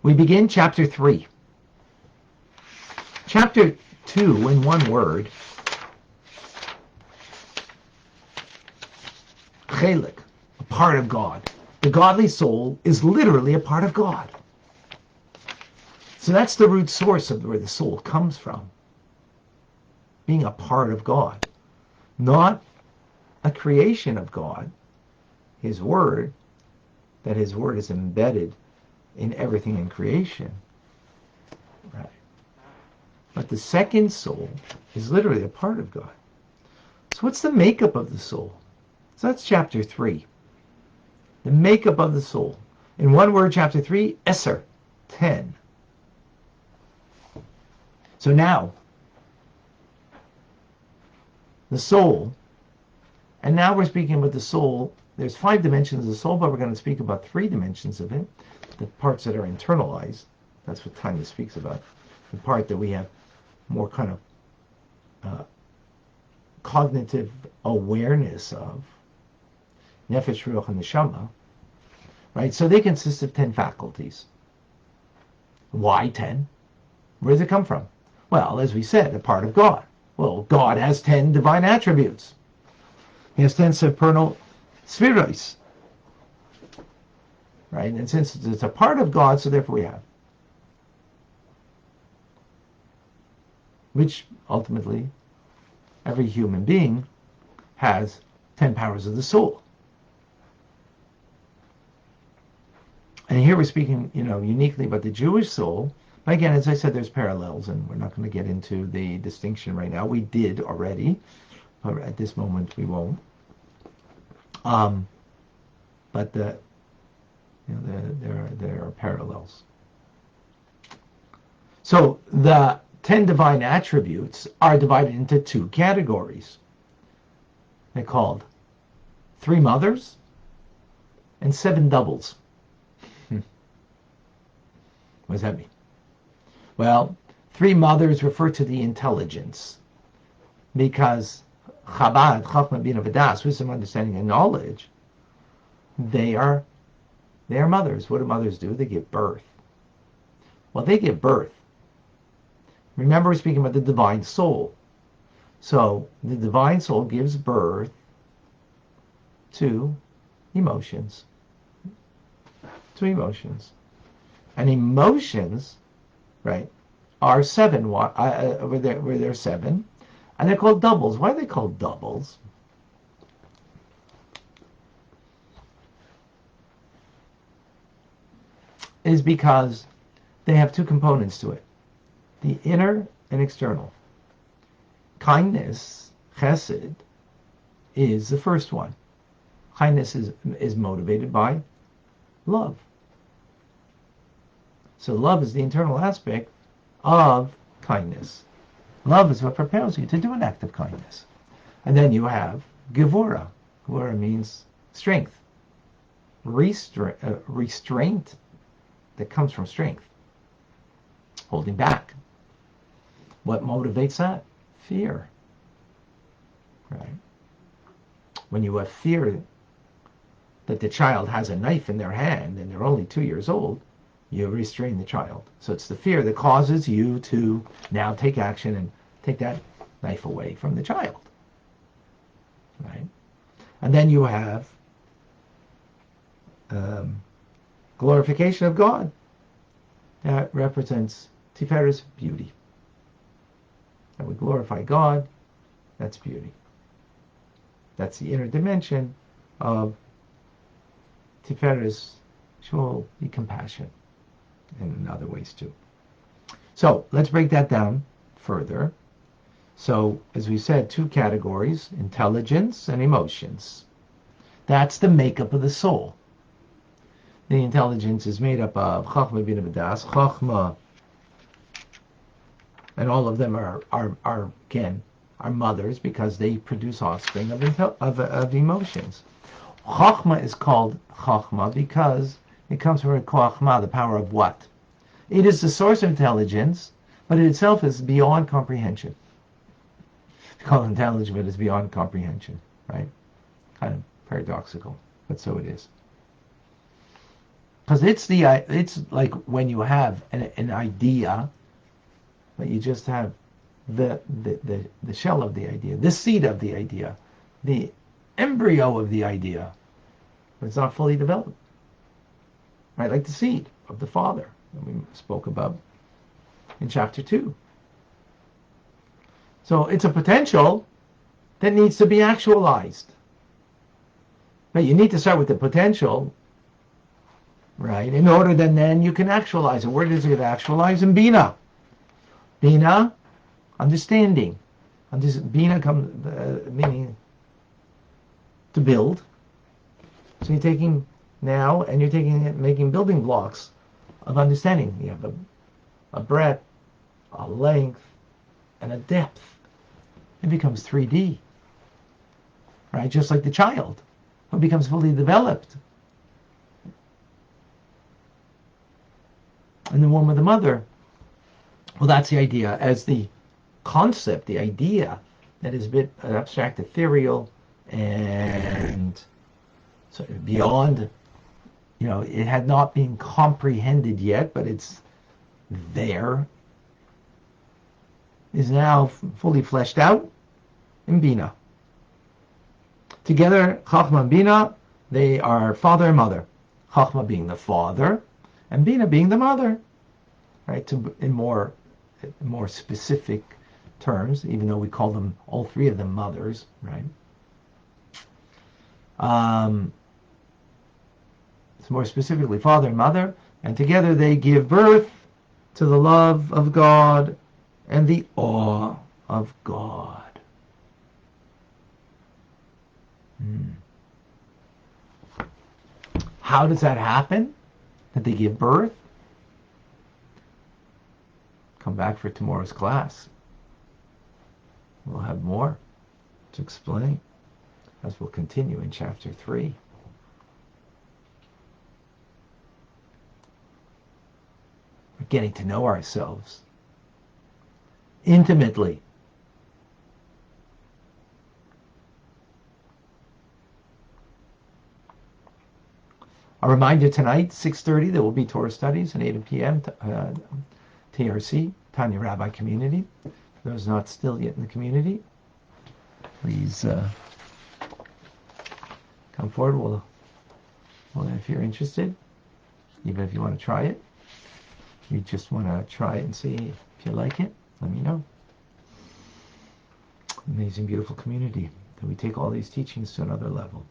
We begin chapter 3. Chapter 2, in one word, chelik, a part of God. The godly soul is literally a part of God. So that's the root source of where the soul comes from. Being a part of God. Not a creation of God. His word, that his word is embedded in everything in creation. Right. But the second soul is literally a part of God. So what's the makeup of the soul? So that's chapter 3. The makeup of the soul. In one word, chapter 3, Eser, 10. So now, the soul, and now we're speaking about the soul. There's 5 dimensions of the soul, but we're going to speak about 3 dimensions of it. The parts that are internalized, that's what Tanya speaks about. The part that we have more kind of cognitive awareness of, Nefesh, Ruach, and Neshama, right? So they consist of 10 faculties. Why 10? Where does it come from? Well, as we said, a part of God. Well, God has 10 divine attributes. He has 10 supernal spheres. Right? And since it's a part of God, so therefore we have. Which ultimately, every human being has 10 powers of the soul. And here we're speaking, uniquely about the Jewish soul. But again, as I said, there's parallels, and we're not going to get into the distinction right now. We did already, but at this moment we won't. But there are parallels. So the 10 divine attributes are divided into 2 categories. They're called 3 mothers and 7 doubles. What does that mean? Well, 3 mothers refer to the intelligence, because Chabad, Chachma, Bina, V'das, wisdom, understanding, and knowledge, they are mothers. What do mothers do? They give birth. Well, they give birth. Remember, we're speaking about the divine soul. So the divine soul gives birth to emotions. And emotions, right, are 7. Where they're 7, and they're called doubles. Why are they called doubles? Is because they have 2 components to it: the inner and external. Kindness, chesed, is the first one. Kindness is motivated by love. So love is the internal aspect of kindness. Love is what propels you to do an act of kindness. And then you have Gevura. Gevura means strength. Restraint that comes from strength. Holding back. What motivates that? Fear. Right? When you have fear that the child has a knife in their hand and they're only 2 years old, you restrain the child. So it's the fear that causes you to now take action and take that knife away from the child. Right? And then you have glorification of God. That represents Tiferes, beauty. And we glorify God, that's beauty. That's the inner dimension of Tiferes, which will be compassion, and in other ways too. So let's break that down further. So, as we said, 2 categories: intelligence and emotions. That's the makeup of the soul. The intelligence is made up of Chachma, Bina, V'das. Chachma, and all of them are again mothers, because they produce offspring of emotions. Chachma is called Chachma because it comes from Koachma, the power of what? It is the source of intelligence, but it itself is beyond comprehension. It's called intelligence, but it's beyond comprehension, right? Kind of paradoxical, but so it is. Because it's like when you have an idea, but you just have the shell of the idea, the seed of the idea, the embryo of the idea, but it's not fully developed. Right, like the seed of the Father that we spoke about in chapter 2. So it's a potential that needs to be actualized. But you need to start with the potential, right, in order that then you can actualize it. Where does it get actualized? In Bina. Bina, understanding. Bina comes, meaning to build. So you're taking now, and you're taking it, making building blocks of understanding. You have a breadth, a length, and a depth. It becomes 3D, right? Just like the child who becomes fully developed in the womb of the mother. Well, that's the idea. As the concept, the idea that is a bit abstract, ethereal, and sort of beyond, it had not been comprehended yet, but it's there, is now fully fleshed out in Bina. Together, Chachma and Bina, they are father and mother. Chachma being the father, and Bina being the mother, right? In more specific terms, even though we call them, all three of them, mothers, right? It's more specifically father and mother, and together they give birth to the love of God and the awe of God. How does that happen? That they give birth? Come back for tomorrow's class. We'll have more to explain as we'll continue in chapter 3. We're getting to know ourselves intimately. A reminder tonight, 6:30, there will be Torah studies, and 8 p.m. TRC, Tanya Rabbi community. For those not still yet in the community, please come forward. Well, if you're interested, even if you want to try it, you just want to try it and see if you like it, let me know. Amazing, beautiful community that we take all these teachings to another level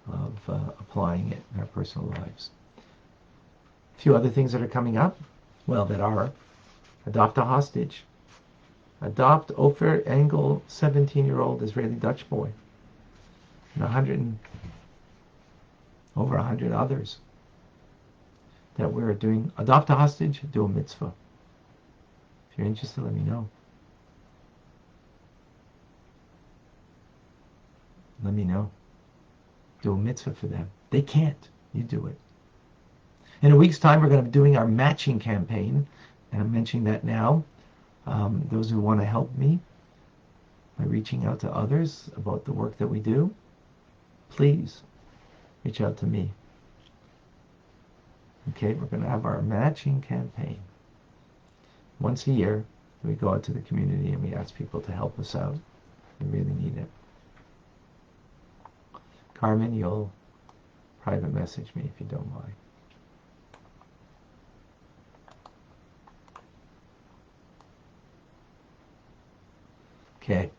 of applying it in our personal lives. A few other things that are coming up, that are adopt a hostage. Adopt Ofer Engel, 17-year-old Israeli Dutch boy, and over 100 others that we're doing. Adopt a hostage, do a mitzvah. If you're interested, let me know. Let me know. Do a mitzvah for them. They can't. You do it. In a week's time, we're going to be doing our matching campaign, and I'm mentioning that now. Those who want to help me by reaching out to others about the work that we do, please reach out to me. Okay, we're going to have our matching campaign. Once a year, we go out to the community and we ask people to help us out. We really need it. Carmen, you'll private message me if you don't mind. Okay.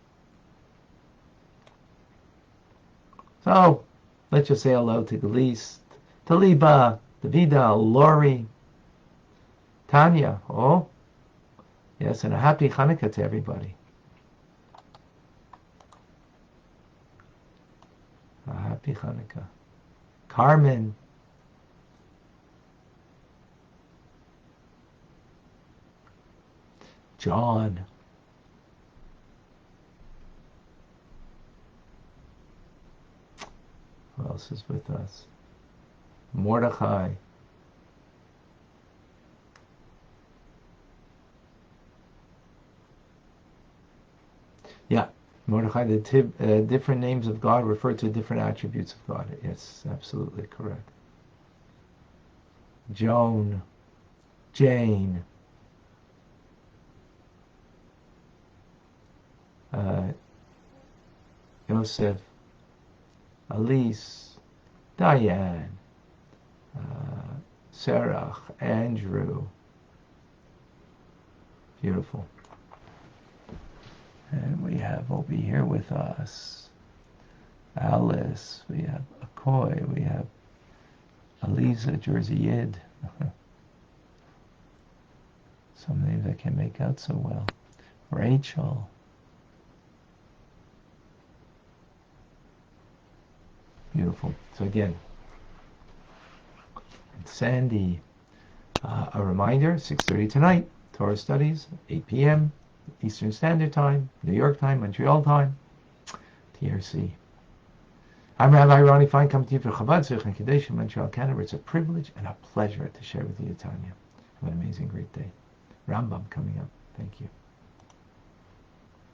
So, let's just say hello to Galice, Taliba, Davida, Lori, Tanya. Oh, yes, and a happy Hanukkah to everybody. A happy Hanukkah. Carmen. John. Who else is with us? Mordechai. Yeah, Mordechai, the different names of God refer to different attributes of God. Yes, absolutely correct. Joan, Jane, Joseph, Elise, Diane, Sarah, Andrew. Beautiful. And we have over here with us Alice, we have Akoy, we have Aliza, Jersey Yid. Some names I can't make out so well. Rachel. Beautiful. So again, Sandy, a reminder, 6:30 tonight, Torah studies, 8 p.m. Eastern Standard Time, New York time, Montreal time, TRC. I'm Rabbi Ronnie Fine, coming to you from Chabad, Zurich and Kadesh in Montreal, Canada. It's a privilege and a pleasure to share with you, Tanya. Have an amazing, great day. Rambam coming up. Thank you.